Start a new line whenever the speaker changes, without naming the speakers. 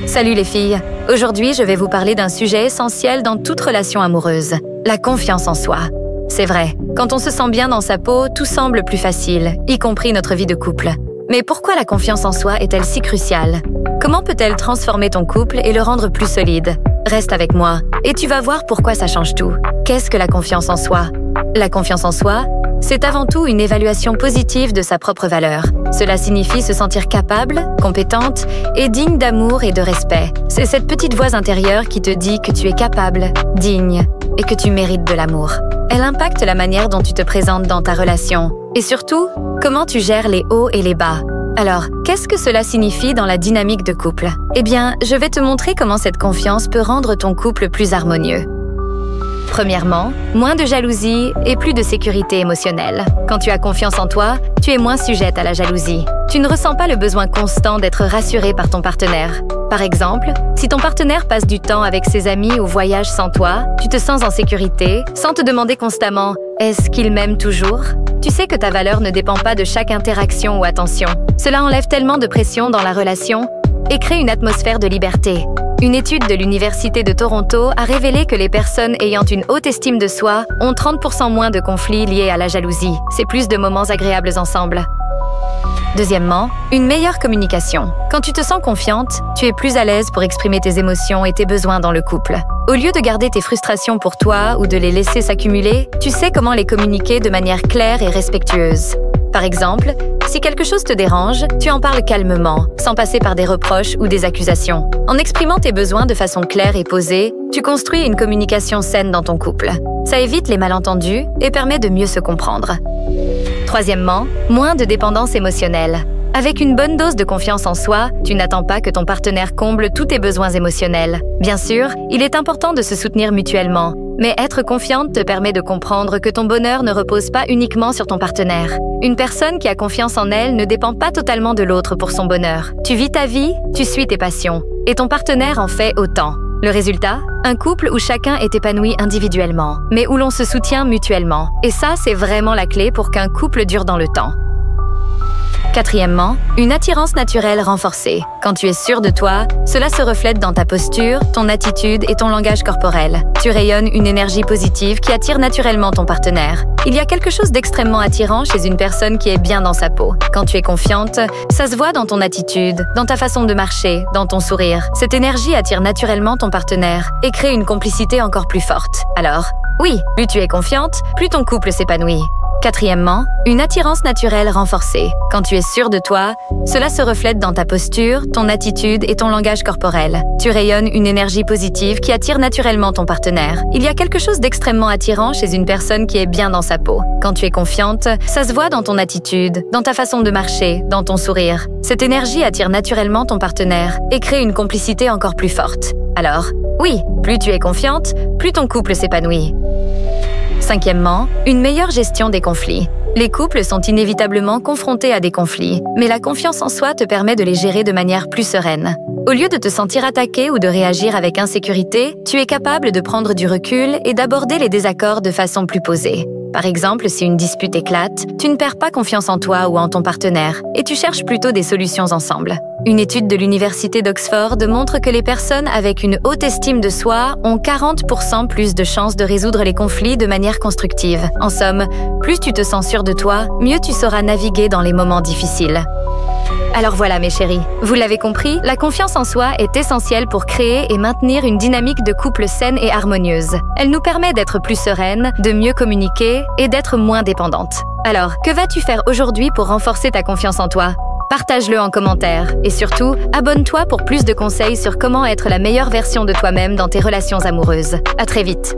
Salut les filles! Aujourd'hui, je vais vous parler d'un sujet essentiel dans toute relation amoureuse, la confiance en soi. C'est vrai, quand on se sent bien dans sa peau, tout semble plus facile, y compris notre vie de couple. Mais pourquoi la confiance en soi est-elle si cruciale? Comment peut-elle transformer ton couple et le rendre plus solide? Reste avec moi et tu vas voir pourquoi ça change tout. Qu'est-ce que la confiance en soi? La confiance en soi, c'est avant tout une évaluation positive de sa propre valeur. Cela signifie se sentir capable, compétente et digne d'amour et de respect. C'est cette petite voix intérieure qui te dit que tu es capable, digne et que tu mérites de l'amour. Elle impacte la manière dont tu te présentes dans ta relation et surtout, comment tu gères les hauts et les bas. Alors, qu'est-ce que cela signifie dans la dynamique de couple? Eh bien, je vais te montrer comment cette confiance peut rendre ton couple plus harmonieux. Premièrement, moins de jalousie et plus de sécurité émotionnelle. Quand tu as confiance en toi, tu es moins sujette à la jalousie. Tu ne ressens pas le besoin constant d'être rassuré par ton partenaire. Par exemple, si ton partenaire passe du temps avec ses amis ou voyage sans toi, tu te sens en sécurité, sans te demander constamment « est-ce qu'il m'aime toujours ?» Tu sais que ta valeur ne dépend pas de chaque interaction ou attention. Cela enlève tellement de pression dans la relation et crée une atmosphère de liberté. Une étude de l'Université de Toronto a révélé que les personnes ayant une haute estime de soi ont 30% moins de conflits liés à la jalousie. C'est plus de moments agréables ensemble. Deuxièmement, une meilleure communication. Quand tu te sens confiante, tu es plus à l'aise pour exprimer tes émotions et tes besoins dans le couple. Au lieu de garder tes frustrations pour toi ou de les laisser s'accumuler, tu sais comment les communiquer de manière claire et respectueuse. Par exemple, si quelque chose te dérange, tu en parles calmement, sans passer par des reproches ou des accusations. En exprimant tes besoins de façon claire et posée, tu construis une communication saine dans ton couple. Ça évite les malentendus et permet de mieux se comprendre. Troisièmement, moins de dépendance émotionnelle. Avec une bonne dose de confiance en soi, tu n'attends pas que ton partenaire comble tous tes besoins émotionnels. Bien sûr, il est important de se soutenir mutuellement, mais être confiante te permet de comprendre que ton bonheur ne repose pas uniquement sur ton partenaire. Une personne qui a confiance en elle ne dépend pas totalement de l'autre pour son bonheur. Tu vis ta vie, tu suis tes passions, et ton partenaire en fait autant. Le résultat? Un couple où chacun est épanoui individuellement, mais où l'on se soutient mutuellement. Et ça, c'est vraiment la clé pour qu'un couple dure dans le temps. Quatrièmement, une attirance naturelle renforcée. Quand tu es sûr de toi, cela se reflète dans ta posture, ton attitude et ton langage corporel. Tu rayonnes une énergie positive qui attire naturellement ton partenaire. Il y a quelque chose d'extrêmement attirant chez une personne qui est bien dans sa peau. Quand tu es confiante, ça se voit dans ton attitude, dans ta façon de marcher, dans ton sourire. Cette énergie attire naturellement ton partenaire et crée une complicité encore plus forte. Alors, oui, plus tu es confiante, plus ton couple s'épanouit. Quatrièmement, une attirance naturelle renforcée. Quand tu es sûr de toi, cela se reflète dans ta posture, ton attitude et ton langage corporel. Tu rayonnes une énergie positive qui attire naturellement ton partenaire. Il y a quelque chose d'extrêmement attirant chez une personne qui est bien dans sa peau. Quand tu es confiante, ça se voit dans ton attitude, dans ta façon de marcher, dans ton sourire. Cette énergie attire naturellement ton partenaire et crée une complicité encore plus forte. Alors, oui, plus tu es confiante, plus ton couple s'épanouit. Cinquièmement, une meilleure gestion des conflits. Les couples sont inévitablement confrontés à des conflits, mais la confiance en soi te permet de les gérer de manière plus sereine. Au lieu de te sentir attaqué ou de réagir avec insécurité, tu es capable de prendre du recul et d'aborder les désaccords de façon plus posée. Par exemple, si une dispute éclate, tu ne perds pas confiance en toi ou en ton partenaire et tu cherches plutôt des solutions ensemble. Une étude de l'Université d'Oxford montre que les personnes avec une haute estime de soi ont 40% plus de chances de résoudre les conflits de manière constructive. En somme, plus tu te sens sûr de toi, mieux tu sauras naviguer dans les moments difficiles. Alors voilà mes chéris, vous l'avez compris, la confiance en soi est essentielle pour créer et maintenir une dynamique de couple saine et harmonieuse. Elle nous permet d'être plus sereine, de mieux communiquer et d'être moins dépendante. Alors, que vas-tu faire aujourd'hui pour renforcer ta confiance en toi? Partage-le en commentaire et surtout, abonne-toi pour plus de conseils sur comment être la meilleure version de toi-même dans tes relations amoureuses. À très vite!